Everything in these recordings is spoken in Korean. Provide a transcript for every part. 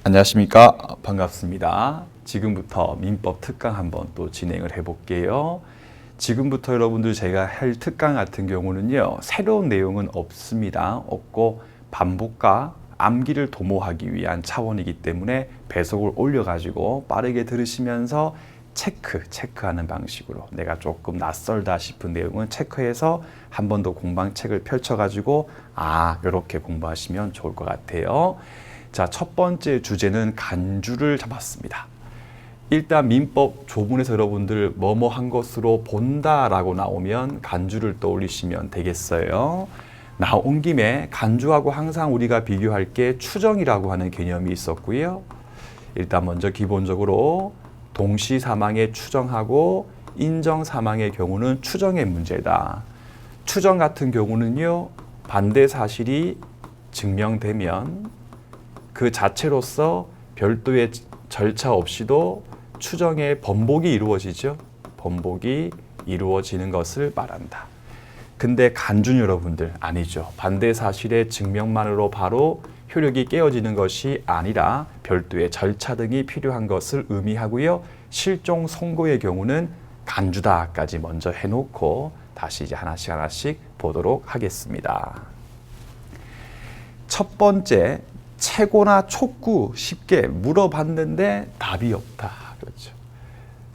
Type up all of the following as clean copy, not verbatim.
안녕하십니까. 반갑습니다. 지금부터 민법 특강 한번 또 진행을 해볼게요. 지금부터 여러분들 제가 할 특강 같은 경우는요, 새로운 내용은 없습니다. 없고 반복과 암기를 도모하기 위한 차원이기 때문에 배속을 올려가지고 빠르게 들으시면서 체크하는 방식으로 내가 조금 낯설다 싶은 내용은 체크해서 한 번 더 공방책을 펼쳐가지고 이렇게 공부하시면 좋을 것 같아요. 자, 첫 번째 주제는 간주를 잡았습니다. 일단 민법 조문에서 여러분들 뭐뭐 한 것으로 본다라고 나오면 간주를 떠올리시면 되겠어요. 나온 김에 간주하고 항상 우리가 비교할 게 추정이라고 하는 개념이 있었고요. 일단 먼저 기본적으로 동시 사망의 추정하고 인정 사망의 경우는 추정의 문제다. 추정 같은 경우는요, 반대 사실이 증명되면 그 자체로서 별도의 절차 없이도 추정의 번복이 이루어지죠. 번복이 이루어지는 것을 말한다. 근데 간주는 여러분들 아니죠. 반대 사실의 증명만으로 바로 효력이 깨어지는 것이 아니라 별도의 절차 등이 필요한 것을 의미하고요. 실종 선고의 경우는 간주다까지 먼저 해놓고 다시 이제 하나씩 보도록 하겠습니다. 첫 번째, 채고나 촉구 쉽게 물어봤는데 답이 없다. 그렇죠.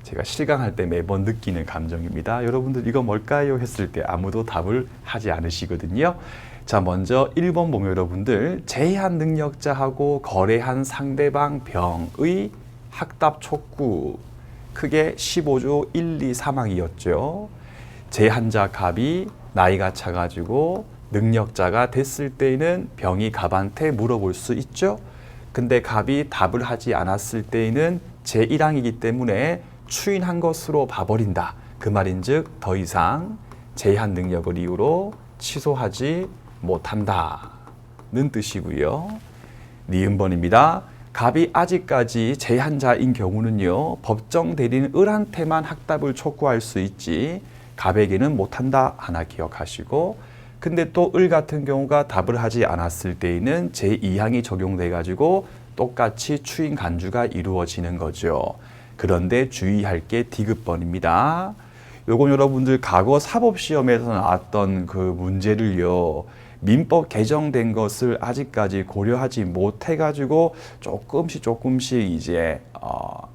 제가 실강할 때 매번 느끼는 감정입니다. 여러분들 이거 뭘까요? 했을 때 아무도 답을 하지 않으시거든요. 자, 먼저 1번 보면 여러분들 제한 능력자하고 거래한 상대방 병의 학답 촉구 크게 15조 1, 2 사망이었죠. 제한자 갑이 나이가 차가지고 능력자가 됐을 때에는 병이 갑한테 물어볼 수 있죠. 근데 갑이 답을 하지 않았을 때에는 제1항이기 때문에 추인한 것으로 봐버린다. 그 말인즉 더 이상 제한 능력을 이유로 취소하지 못한다는 뜻이고요. 니은번입니다. 갑이 아직까지 제한자인 경우는요, 법정 대리인 을한테만 학답을 촉구할 수 있지 갑에게는 못한다 하나 기억하시고, 근데 또 을 같은 경우가 답을 하지 않았을 때에는 제2항이 적용돼 가지고 똑같이 추인 간주가 이루어지는 거죠. 그런데 주의할 게 디귿번입니다. 요건 여러분들 과거 사법시험에서 나왔던 그 문제를요, 민법 개정된 것을 아직까지 고려하지 못해 가지고 조금씩 이제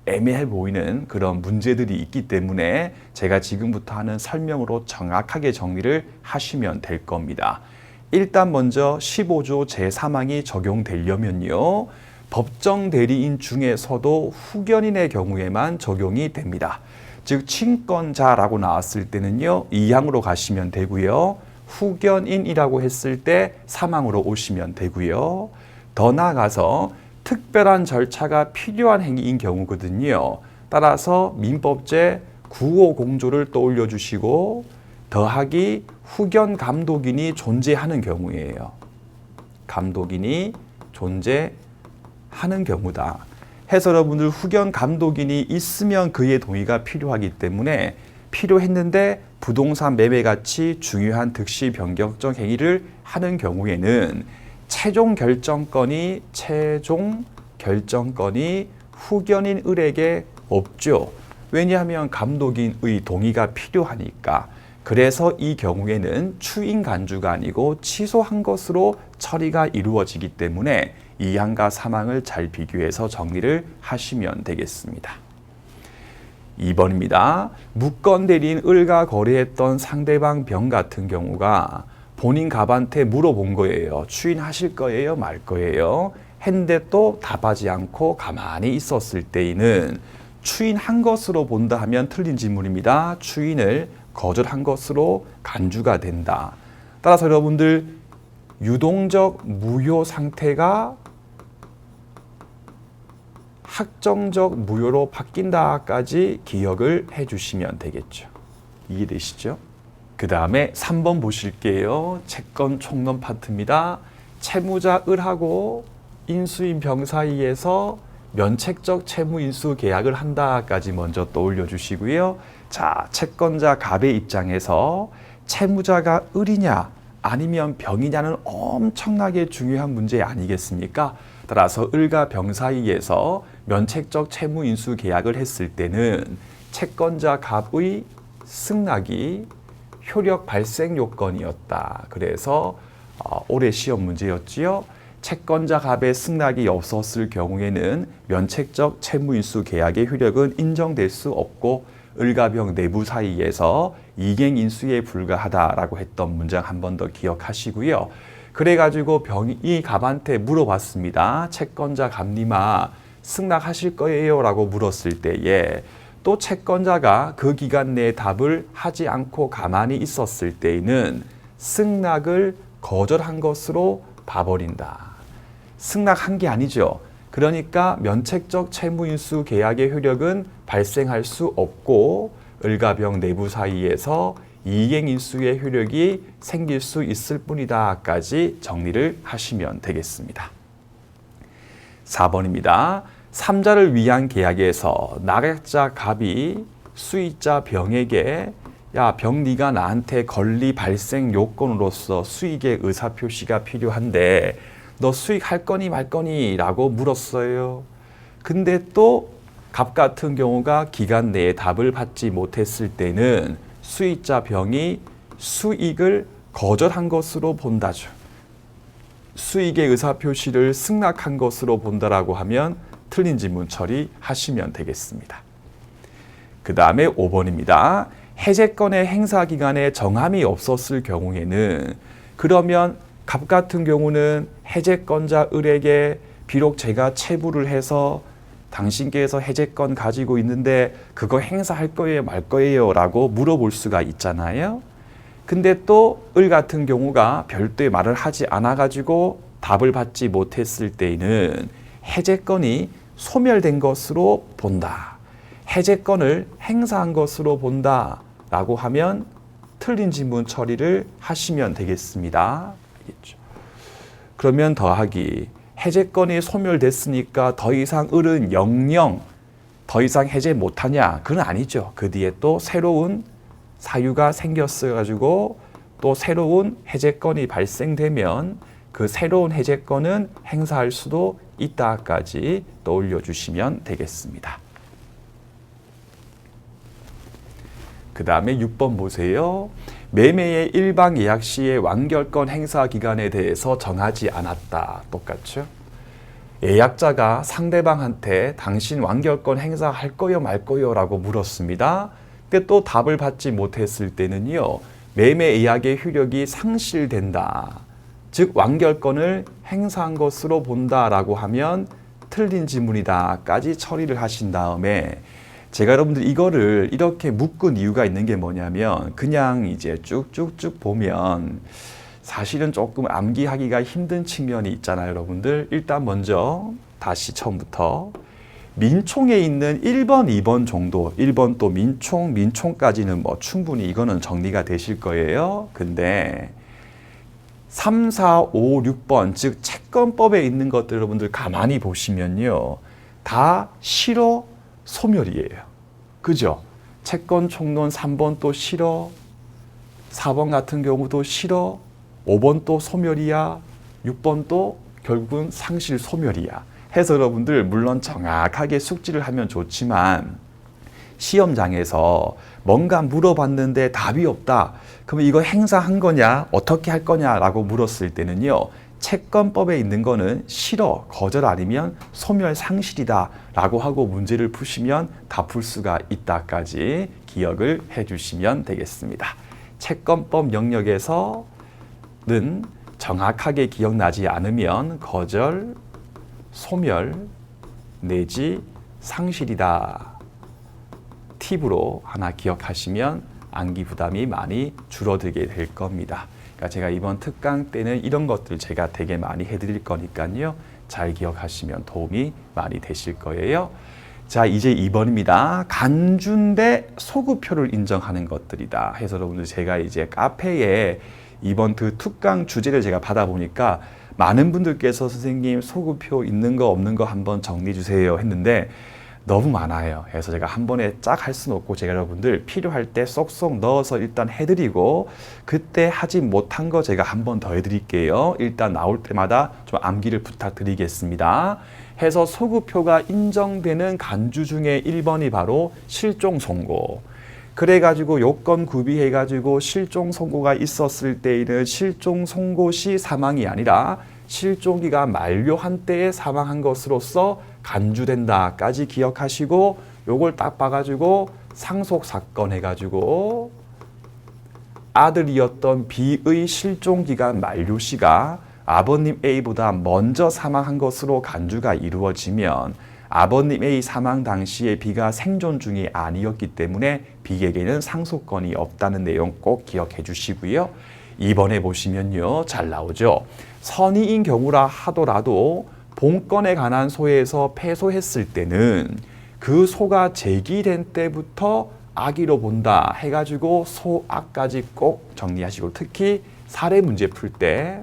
애매해 보이는 그런 문제들이 있기 때문에 제가 지금부터 하는 설명으로 정확하게 정리를 하시면 될 겁니다. 일단 먼저 15조 제3항이 적용되려면요, 법정 대리인 중에서도 후견인의 경우에만 적용이 됩니다. 즉 친권자라고 나왔을 때는요, 2항으로 가시면 되고요. 후견인이라고 했을 때 3항으로 오시면 되고요. 더 나아가서 특별한 절차가 필요한 행위인 경우거든요. 따라서 민법제 950조를 떠올려 주시고 더하기 후견 감독인이 존재하는 경우예요. 감독인이 존재하는 경우다. 해서 여러분들 후견 감독인이 있으면 그의 동의가 필요하기 때문에 필요했는데 부동산 매매같이 중요한 득실 변경적 행위를 하는 경우에는 최종 결정권이 후견인 을에게 없죠. 왜냐하면 감독인의 동의가 필요하니까. 그래서 이 경우에는 추인 간주가 아니고 취소한 것으로 처리가 이루어지기 때문에 2항과 3항을 잘 비교해서 정리를 하시면 되겠습니다. 2번입니다. 무권 대리인 을과 거래했던 상대방 병 같은 경우가 본인 갑한테 물어본 거예요. 추인하실 거예요? 말 거예요? 했는데 또 답하지 않고 가만히 있었을 때에는 추인한 것으로 본다 하면 틀린 질문입니다. 추인을 거절한 것으로 간주가 된다. 따라서 여러분들 유동적 무효 상태가 확정적 무효로 바뀐다까지 기억을 해주시면 되겠죠. 이해되시죠? 그 다음에 3번 보실게요. 채권 총론 파트입니다. 채무자 을하고 인수인 병 사이에서 면책적 채무인수 계약을 한다까지 먼저 떠올려 주시고요. 자, 채권자 갑의 입장에서 채무자가 을이냐 아니면 병이냐는 엄청나게 중요한 문제 아니겠습니까? 따라서 을과 병 사이에서 면책적 채무인수 계약을 했을 때는 채권자 갑의 승낙이 효력 발생 요건이었다. 그래서 올해 시험 문제였지요. 채권자 갑의 승낙이 없었을 경우에는 면책적 채무인수 계약의 효력은 인정될 수 없고 을과 병 내부 사이에서 이갱인수에 불과하다라고 했던 문장 한 번 더 기억하시고요. 그래가지고 병이 갑한테 물어봤습니다. 채권자 갑님아 승낙하실 거예요? 라고 물었을 때에 또 채권자가 그 기간 내에 답을 하지 않고 가만히 있었을 때에는 승낙을 거절한 것으로 봐버린다. 승낙한 게 아니죠. 그러니까 면책적 채무인수 계약의 효력은 발생할 수 없고 을과 병 내부 사이에서 이갱인수의 효력이 생길 수 있을 뿐이다까지 정리를 하시면 되겠습니다. 4번입니다. 삼자를 위한 계약에서 낙약자 갑이 수익자 병에게 야, 병 네가 나한테 권리 발생 요건으로서 수익의 의사표시가 필요한데 너 수익할 거니 말 거니? 라고 물었어요. 근데 또 갑 같은 경우가 기간 내에 답을 받지 못했을 때는 수익자 병이 수익을 거절한 것으로 본다죠. 수익의 의사표시를 승낙한 것으로 본다라고 하면 틀린 지문 처리하시면 되겠습니다. 그 다음에 5번입니다. 해제권의 행사 기간에 정함이 없었을 경우에는 그러면 갑 같은 경우는 해제권자 을에게 비록 제가 체불을 해서 당신께서 해제권 가지고 있는데 그거 행사할 거예요 말 거예요 라고 물어볼 수가 있잖아요. 근데 또 을 같은 경우가 별도의 말을 하지 않아 가지고 답을 받지 못했을 때에는 해제권이 소멸된 것으로 본다. 해제권을 행사한 것으로 본다 라고 하면 틀린 지문 처리를 하시면 되겠습니다. 알겠죠? 그러면 더하기 해제권이 소멸됐으니까 더 이상 을은 영영 더 이상 해제 못하냐? 그건 아니죠. 그 뒤에 또 새로운 사유가 생겼어 가지고 또 새로운 해제권이 발생되면 그 새로운 해제권은 행사할 수도 있다까지 떠올려 주시면 되겠습니다. 그 다음에 6번 보세요. 매매의 일방 예약 시의 완결권 행사 기간에 대해서 정하지 않았다. 똑같죠? 예약자가 상대방한테 당신 완결권 행사할 거요 말 거요 라고 물었습니다. 근데 또 답을 받지 못했을 때는요. 매매 예약의 효력이 상실된다. 즉 완결권을 행사한 것으로 본다라고 하면 틀린 지문이다까지 처리를 하신 다음에 제가 여러분들 이거를 이렇게 묶은 이유가 있는 게 뭐냐면 그냥 이제 쭉쭉쭉 보면 사실은 조금 암기하기가 힘든 측면이 있잖아요, 여러분들. 일단 먼저 다시 처음부터 민총에 있는 1번, 2번 정도, 1번 또 민총까지는 뭐 충분히 이거는 정리가 되실 거예요. 근데 3, 4, 5, 6번 즉 채권법에 있는 것들 여러분들 가만히 보시면요. 다 실어 소멸이에요. 그죠? 채권 총론 3번 또 실어, 4번 같은 경우도 실어, 5번 또 소멸이야, 6번 또 결국은 상실 소멸이야. 해서 여러분들 물론 정확하게 숙지를 하면 좋지만 시험장에서 뭔가 물어봤는데 답이 없다. 그러면 이거 행사한 거냐? 어떻게 할 거냐라고 물었을 때는요. 채권법에 있는 거는 실어, 거절 아니면 소멸 상실이다 라고 하고 문제를 푸시면 다 풀 수가 있다까지 기억을 해주시면 되겠습니다. 채권법 영역에서는 정확하게 기억나지 않으면 거절, 소멸 내지 상실이다. 팁으로 하나 기억하시면 암기 부담이 많이 줄어들게 될 겁니다. 그러니까 제가 이번 특강 때는 이런 것들 제가 되게 많이 해드릴 거니까요. 잘 기억하시면 도움이 많이 되실 거예요. 자, 이제 2번입니다. 간주인데 소급표를 인정하는 것들이다. 해서 여러분들 제가 이제 카페에 이번 그 특강 주제를 제가 받아보니까 많은 분들께서 선생님 소급표 있는 거 없는 거 한번 정리해 주세요 했는데 너무 많아요. 그래서 제가 한 번에 쫙 할 수는 없고 제가 여러분들 필요할 때 쏙쏙 넣어서 일단 해드리고 그때 하지 못한 거 제가 한 번 더 해드릴게요. 일단 나올 때마다 좀 암기를 부탁드리겠습니다. 해서 소급표가 인정되는 간주 중에 1번이 바로 실종 선고. 그래가지고 요건 구비해가지고 실종 선고가 있었을 때에는 실종 선고 시 사망이 아니라 실종기간 만료한 때에 사망한 것으로서 간주된다까지 기억하시고 요걸 딱 봐가지고 상속사건 해가지고 아들이었던 B의 실종기간 만료시가 아버님 A보다 먼저 사망한 것으로 간주가 이루어지면 아버님 A 사망 당시에 B가 생존 중이 아니었기 때문에 B에게는 상속권이 없다는 내용 꼭 기억해 주시고요. 2번에 보시면요. 잘 나오죠. 선의인 경우라 하더라도 본건에 관한 소에서 패소했을 때는 그 소가 제기된 때부터 악의로 본다 해가지고 소악까지 꼭 정리하시고 특히 사례 문제 풀 때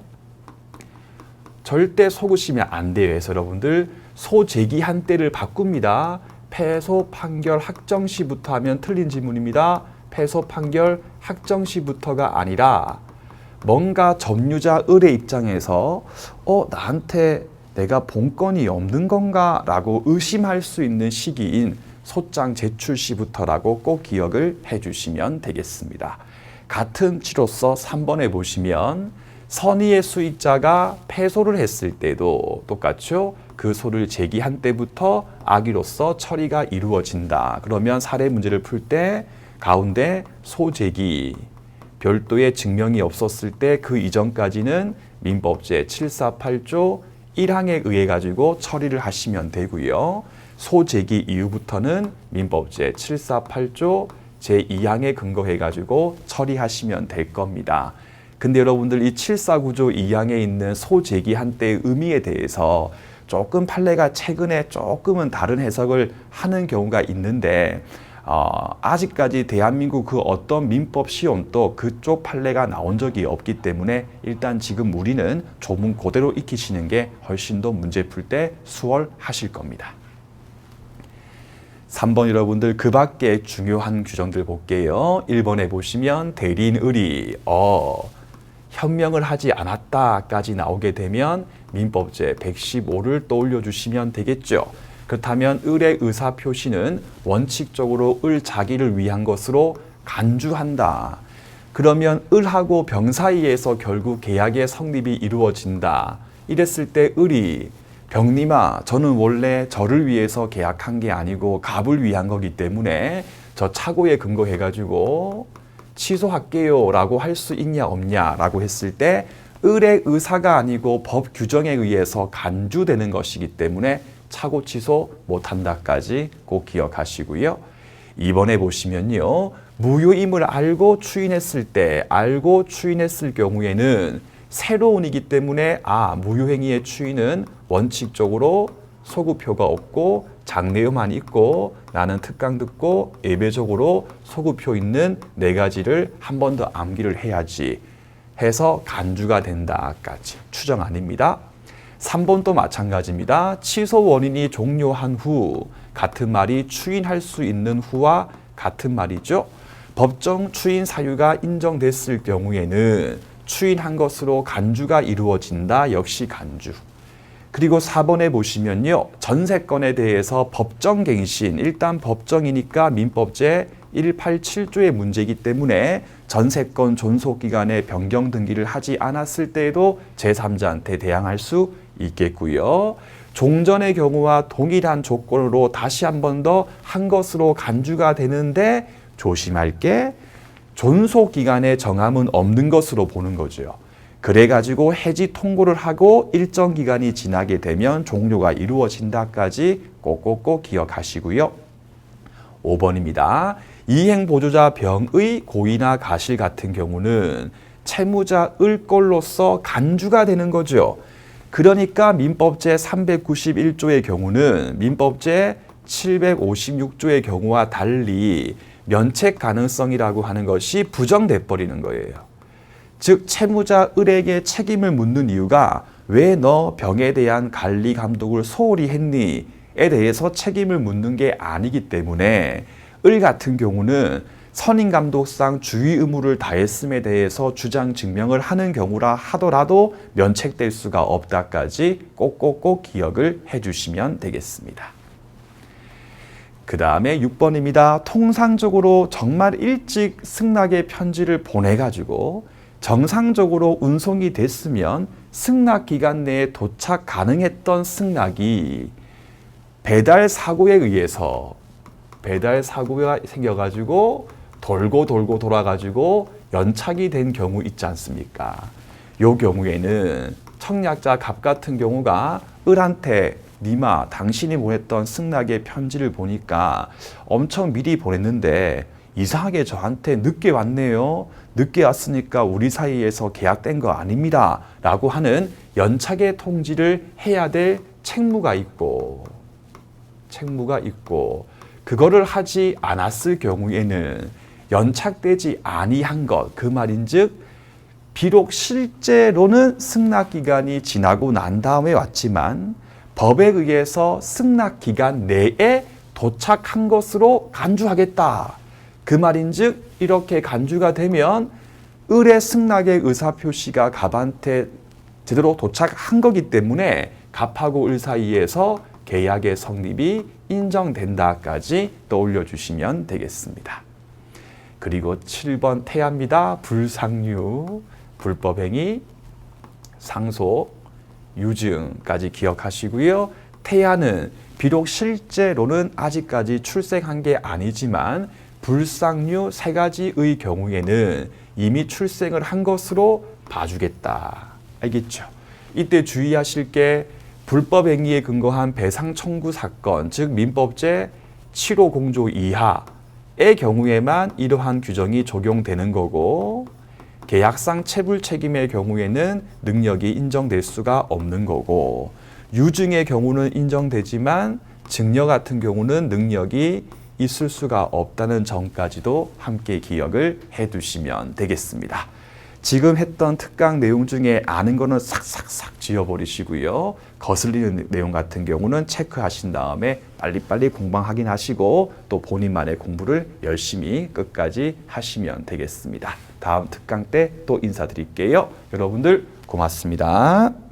절대 속으시면 안 돼요. 그래서 여러분들 소 제기한 때를 바꿉니다. 패소 판결 확정시부터 하면 틀린 지문입니다. 패소 판결 확정시부터가 아니라 뭔가 점유자 을의 입장에서 나한테 내가 본건이 없는 건가 라고 의심할 수 있는 시기인 소장 제출 시부터라고 꼭 기억을 해주시면 되겠습니다. 같은 치로서 3번에 보시면 선의의 수익자가 패소를 했을 때도 똑같죠. 그 소를 제기한 때부터 악의로서 처리가 이루어진다. 그러면 사례 문제를 풀 때 가운데 소제기 별도의 증명이 없었을 때 그 이전까지는 민법제 748조 1항에 의해 가지고 처리를 하시면 되고요. 소제기 이후부터는 민법제 748조 제2항에 근거해 가지고 처리하시면 될 겁니다. 근데 여러분들 이 749조 2항에 있는 소제기한 때의 의미에 대해서 조금 판례가 최근에 조금은 다른 해석을 하는 경우가 있는데 아직까지 대한민국 그 어떤 민법 시험도 그쪽 판례가 나온 적이 없기 때문에 일단 지금 우리는 조문 그대로 익히시는 게 훨씬 더 문제 풀 때 수월하실 겁니다. 3번 여러분들 그 밖에 중요한 규정들 볼게요. 1번에 보시면 대리인을이 현명을 하지 않았다까지 나오게 되면 민법제 115를 떠올려 주시면 되겠죠. 그렇다면 을의 의사표시는 원칙적으로 을 자기를 위한 것으로 간주한다. 그러면 을하고 병 사이에서 결국 계약의 성립이 이루어진다. 이랬을 때 을이 병님아 저는 원래 저를 위해서 계약한 게 아니고 갑을 위한 거기 때문에 저 착오에 근거해가지고 취소할게요 라고 할 수 있냐 없냐 라고 했을 때 을의 의사가 아니고 법 규정에 의해서 간주되는 것이기 때문에 착오 취소 못한다까지 꼭 기억하시고요. 2번에 보시면요. 무효임을 알고 추인했을 경우에는 새로운이기 때문에 무효행위의 추인은 원칙적으로 소급표가 없고 장래요만 있고 나는 특강 듣고 예외적으로 소급표 있는 4가지를 한 번 더 암기를 해야지 해서 간주가 된다까지 추정 아닙니다. 3번도 마찬가지입니다. 취소 원인이 종료한 후 같은 말이 추인할 수 있는 후와 같은 말이죠. 법정 추인 사유가 인정됐을 경우에는 추인한 것으로 간주가 이루어진다. 역시 간주. 그리고 4번에 보시면요. 전세건에 대해서 법정갱신, 일단 법정이니까 민법제 187조의 문제이기 때문에 전세건 존속기간에 변경 등기를 하지 않았을 때에도 제3자한테 대항할 수 있겠고요. 종전의 경우와 동일한 조건으로 다시 한 번 더 한 것으로 간주가 되는데 조심할 게 존속기간에 정함은 없는 것으로 보는 거죠. 그래가지고 해지 통고를 하고 일정 기간이 지나게 되면 종료가 이루어진다까지 꼭꼭꼭 기억하시고요. 5번입니다. 이행보조자 병의 고의나 가실 같은 경우는 채무자 을권로서 간주가 되는 거죠. 그러니까 민법제 391조의 경우는 민법제 756조의 경우와 달리 면책 가능성이라고 하는 것이 부정돼 버리는 거예요. 즉 채무자 을에게 책임을 묻는 이유가 왜 너 병에 대한 관리 감독을 소홀히 했니? 대해서 책임을 묻는 게 아니기 때문에 을 같은 경우는 선임감독상 주의 의무를 다했음에 대해서 주장 증명을 하는 경우라 하더라도 면책될 수가 없다까지 꼭꼭꼭 기억을 해주시면 되겠습니다. 그 다음에 6번입니다. 통상적으로 정말 일찍 승낙의 편지를 보내가지고 정상적으로 운송이 됐으면 승낙 기간 내에 도착 가능했던 승낙이 배달 사고에 의해서 배달 사고가 생겨가지고 돌고 돌아가지고 연착이 된 경우 있지 않습니까? 요 경우에는 청약자 갑 같은 경우가 을한테 니마 당신이 보냈던 승낙의 편지를 보니까 엄청 미리 보냈는데 이상하게 저한테 늦게 왔네요. 늦게 왔으니까 우리 사이에서 계약된 거 아닙니다. 라고 하는 연착의 통지를 해야 될 책무가 있고 그거를 하지 않았을 경우에는 연착되지 아니한 것, 그 말인즉 비록 실제로는 승낙 기간이 지나고 난 다음에 왔지만 법에 의해서 승낙 기간 내에 도착한 것으로 간주하겠다. 그 말인즉 이렇게 간주가 되면 을의 승낙의 의사표시가 갑한테 제대로 도착한 거기 때문에 갑하고 을 사이에서 계약의 성립이 인정된다까지 떠올려 주시면 되겠습니다. 그리고 7번 태야입니다. 불상류, 불법행위, 상속, 유증까지 기억하시고요. 태야는 비록 실제로는 아직까지 출생한 게 아니지만 불상류 3가지의 경우에는 이미 출생을 한 것으로 봐주겠다. 알겠죠? 이때 주의하실 게 불법행위에 근거한 배상 청구 사건, 즉 민법제 7호 공조 이하의 경우에만 이러한 규정이 적용되는 거고 계약상 체불 책임의 경우에는 능력이 인정될 수가 없는 거고 유증의 경우는 인정되지만 증여 같은 경우는 능력이 있을 수가 없다는 점까지도 함께 기억을 해두시면 되겠습니다. 지금 했던 특강 내용 중에 아는 거는 싹싹싹 지워버리시고요. 거슬리는 내용 같은 경우는 체크하신 다음에 빨리빨리 공방 확인하시고 또 본인만의 공부를 열심히 끝까지 하시면 되겠습니다. 다음 특강 때 또 인사드릴게요. 여러분들 고맙습니다.